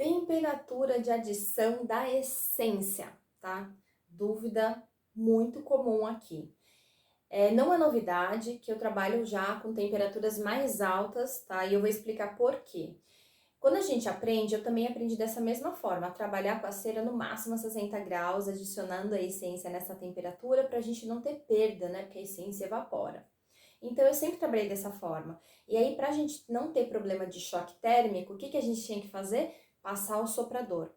Temperatura de adição da essência, tá? Dúvida muito comum aqui. Não é novidade que eu trabalho já com temperaturas mais altas, tá? E eu vou explicar por quê. Quando a gente aprende, eu também aprendi dessa mesma forma, a trabalhar com a cera no máximo a 60 graus, adicionando a essência nessa temperatura para a gente não ter perda, né? Porque a essência evapora. Então eu sempre trabalhei dessa forma. E aí, para a gente não ter problema de choque térmico, o que a gente tinha que fazer? Passar o soprador.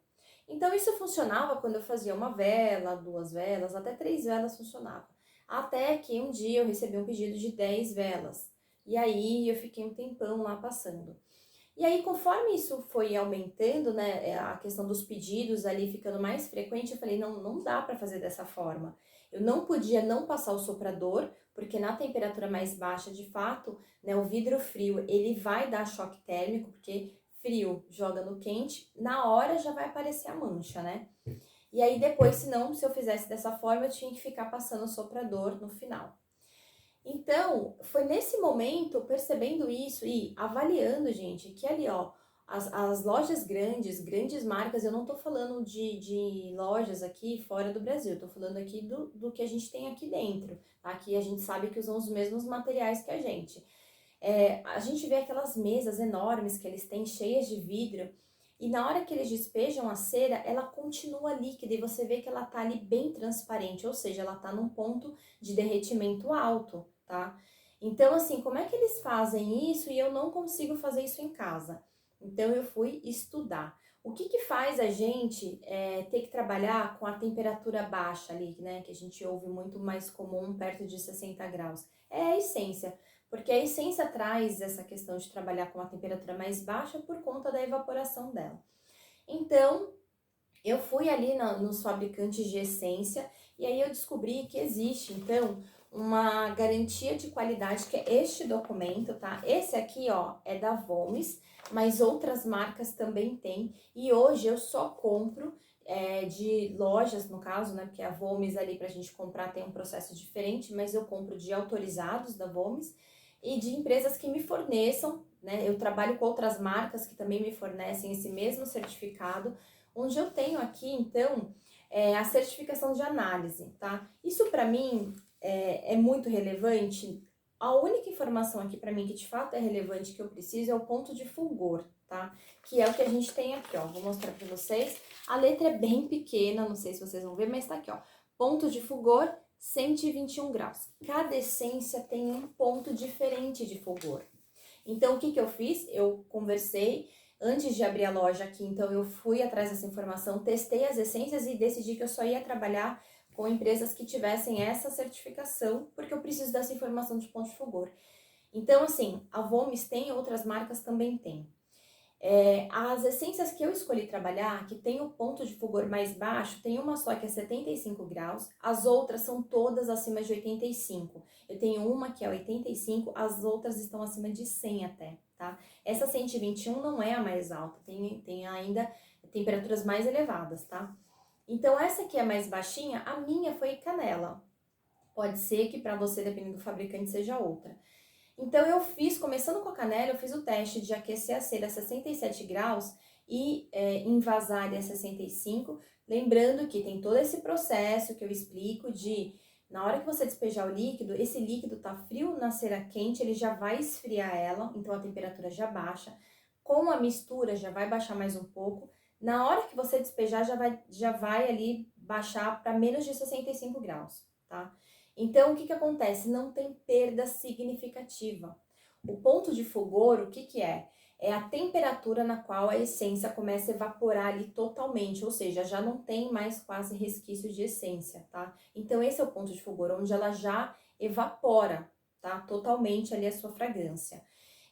Então isso funcionava quando eu fazia uma vela, duas velas, até 3 velas funcionava. Até que um dia eu recebi um pedido de 10 velas. E aí eu fiquei um tempão lá passando. E aí, conforme isso foi aumentando, né, a questão dos pedidos ali ficando mais frequente, eu falei, não dá para fazer dessa forma. Eu não podia não passar o soprador, porque na temperatura mais baixa, de fato, né, o vidro frio, ele vai dar choque térmico, porque frio joga no quente, na hora já vai aparecer a mancha, né? E aí depois, se eu fizesse dessa forma, eu tinha que ficar passando o soprador no final. Então, foi nesse momento, percebendo isso e avaliando, gente, que ali, ó, as lojas grandes marcas, eu não tô falando de lojas aqui fora do Brasil, tô falando aqui do que a gente tem aqui dentro. Aqui a gente sabe que usam os mesmos materiais que a gente. A gente vê aquelas mesas enormes que eles têm, cheias de vidro, e na hora que eles despejam a cera, ela continua líquida e você vê que ela tá ali bem transparente, ou seja, ela tá num ponto de derretimento alto, tá? Então, assim, como é que eles fazem isso e eu não consigo fazer isso em casa? Então, eu fui estudar. O que faz a gente ter que trabalhar com a temperatura baixa ali, né? Que a gente ouve muito mais comum, perto de 60 graus. É a essência. Porque a essência traz essa questão de trabalhar com uma temperatura mais baixa por conta da evaporação dela. Então, eu fui ali nos fabricantes de essência e aí eu descobri que existe, então, uma garantia de qualidade, que é este documento, tá? Esse aqui, ó, é da Vomes, mas outras marcas também tem. E hoje eu só compro de lojas, no caso, né? Porque a Vomes ali pra gente comprar tem um processo diferente, mas eu compro de autorizados da Vomes e de empresas que me forneçam, né? Eu trabalho com outras marcas que também me fornecem esse mesmo certificado, onde eu tenho aqui, então, a certificação de análise, tá? Isso para mim é muito relevante. A única informação aqui para mim que de fato é relevante que eu preciso é o ponto de fulgor, tá? Que é o que a gente tem aqui, ó. Vou mostrar para vocês. A letra é bem pequena, não sei se vocês vão ver, mas tá aqui, ó. Ponto de fulgor, 121 graus. Cada essência tem um ponto diferente de fulgor. Então, o que eu fiz? Eu conversei antes de abrir a loja aqui, então eu fui atrás dessa informação, testei as essências e decidi que eu só ia trabalhar com empresas que tivessem essa certificação, porque eu preciso dessa informação de ponto de fulgor. Então, assim, a Vomes tem, outras marcas também tem. As essências que eu escolhi trabalhar, que tem o ponto de fulgor mais baixo, tem uma só que é 75 graus, as outras são todas acima de 85. Eu tenho uma que é 85, as outras estão acima de 100 até, tá? Essa 121 não é a mais alta, tem ainda temperaturas mais elevadas, tá? Então, essa aqui é mais baixinha, a minha foi canela. Pode ser que para você, dependendo do fabricante, seja outra. Então, eu fiz, começando com a canela, eu fiz o teste de aquecer a cera a 67 graus e envasar ele a 65. Lembrando que tem todo esse processo que eu explico de, na hora que você despejar o líquido, esse líquido tá frio na cera quente, ele já vai esfriar ela, então a temperatura já baixa. Com a mistura, já vai baixar mais um pouco. Na hora que você despejar, já vai ali baixar para menos de 65 graus, tá? Então, o que acontece? Não tem perda significativa. O ponto de fulgor, o que é? É a temperatura na qual a essência começa a evaporar ali totalmente, ou seja, já não tem mais quase resquícios de essência, tá? Então, esse é o ponto de fulgor, onde ela já evapora, tá? Totalmente ali a sua fragrância.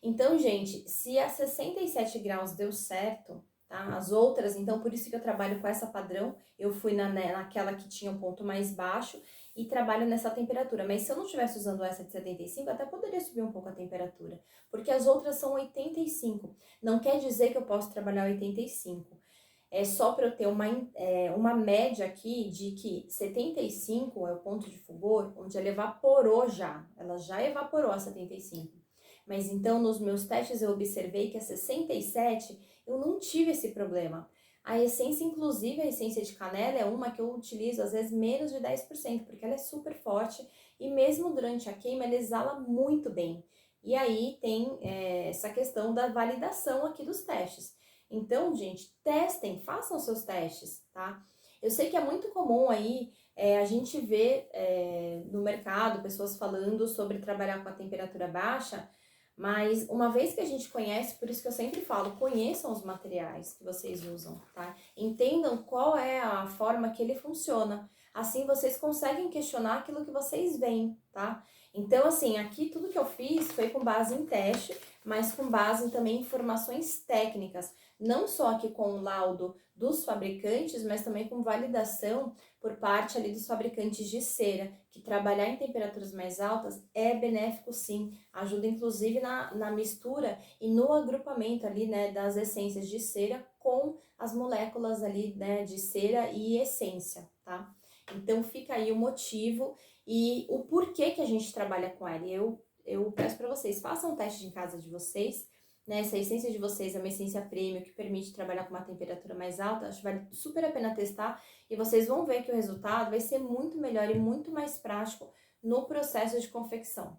Então, gente, se a 67 graus deu certo, tá? As outras, então, por isso que eu trabalho com essa padrão, eu fui naquela que tinha um ponto mais baixo, e trabalho nessa temperatura. Mas se eu não estivesse usando essa de 75, até poderia subir um pouco a temperatura, porque as outras são 85. Não quer dizer que eu posso trabalhar 85. É só para eu ter uma média aqui de que 75 é o ponto de fulgor, onde ela evaporou já. Ela já evaporou a 75. Mas então, nos meus testes, eu observei que a 67 eu não tive esse problema. A essência, inclusive a essência de canela, é uma que eu utilizo às vezes menos de 10%, porque ela é super forte e mesmo durante a queima ela exala muito bem. E aí tem essa questão da validação aqui dos testes. Então, gente, testem, façam seus testes, tá? Eu sei que é muito comum aí a gente ver no mercado pessoas falando sobre trabalhar com a temperatura baixa, mas uma vez que a gente conhece, por isso que eu sempre falo, conheçam os materiais que vocês usam, tá? Entendam qual é a forma que ele funciona. Assim vocês conseguem questionar aquilo que vocês veem, tá? Então, assim, aqui tudo que eu fiz foi com base em teste, mas com base também em informações técnicas, não só aqui com o laudo dos fabricantes, mas também com validação por parte ali dos fabricantes de cera, que trabalhar em temperaturas mais altas é benéfico sim, ajuda inclusive na mistura e no agrupamento ali, né, das essências de cera com as moléculas ali, né, de cera e essência, tá? Então fica aí o motivo e o porquê que a gente trabalha com ela. Eu peço para vocês, façam um teste em casa de vocês, né? Essa essência de vocês é uma essência premium que permite trabalhar com uma temperatura mais alta, acho que vale super a pena testar e vocês vão ver que o resultado vai ser muito melhor e muito mais prático no processo de confecção.